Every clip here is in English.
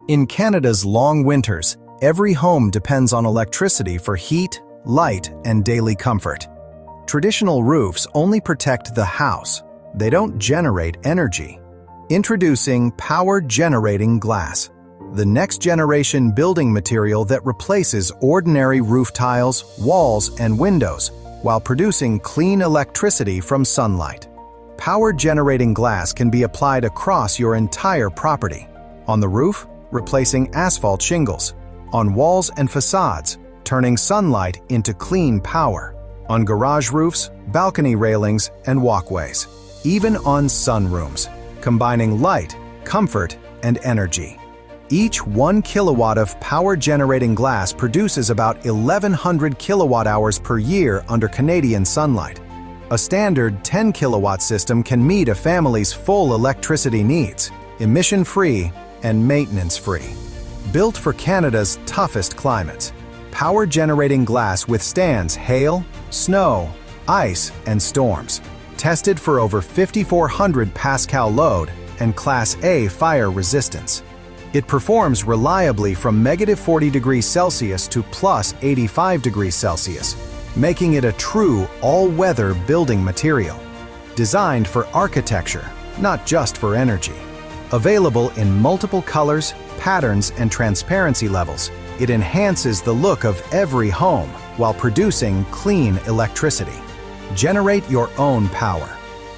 In Canada's long winters, every home depends on electricity for heat, light, and daily comfort. Traditional roofs only protect the house. They don't generate energy. Introducing power-generating glass, the next-generation building material that replaces ordinary roof tiles, walls, and windows while producing clean electricity from sunlight. Power-generating glass can be applied across your entire property. On the roof, replacing asphalt shingles. On walls and facades, turning sunlight into clean power. On garage roofs, balcony railings, and walkways. Even on sunrooms, combining light, comfort, and energy. Each 1 kilowatt of power-generating glass produces about 1,100 kilowatt-hours per year under Canadian sunlight. A standard 10 kilowatt system can meet a family's full electricity needs, emission-free and maintenance-free. Built for Canada's toughest climates, power-generating glass withstands hail, snow, ice, and storms. Tested for over 5,400 Pascal load and Class A fire resistance. It performs reliably from -40 degrees Celsius to +85 degrees Celsius, making it a true all-weather building material. Designed for architecture, not just for energy. Available in multiple colors, patterns, and transparency levels, it enhances the look of every home while producing clean electricity. Generate your own power,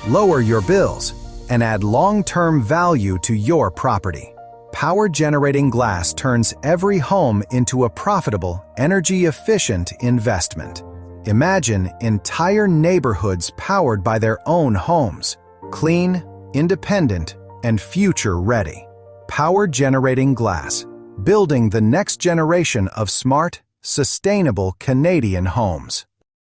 lower your bills, and add long-term value to your property. Power-generating glass turns every home into a profitable, energy-efficient investment. Imagine entire neighborhoods powered by their own homes, clean, independent, and future-ready. Power-generating glass, building the next generation of smart, sustainable Canadian homes.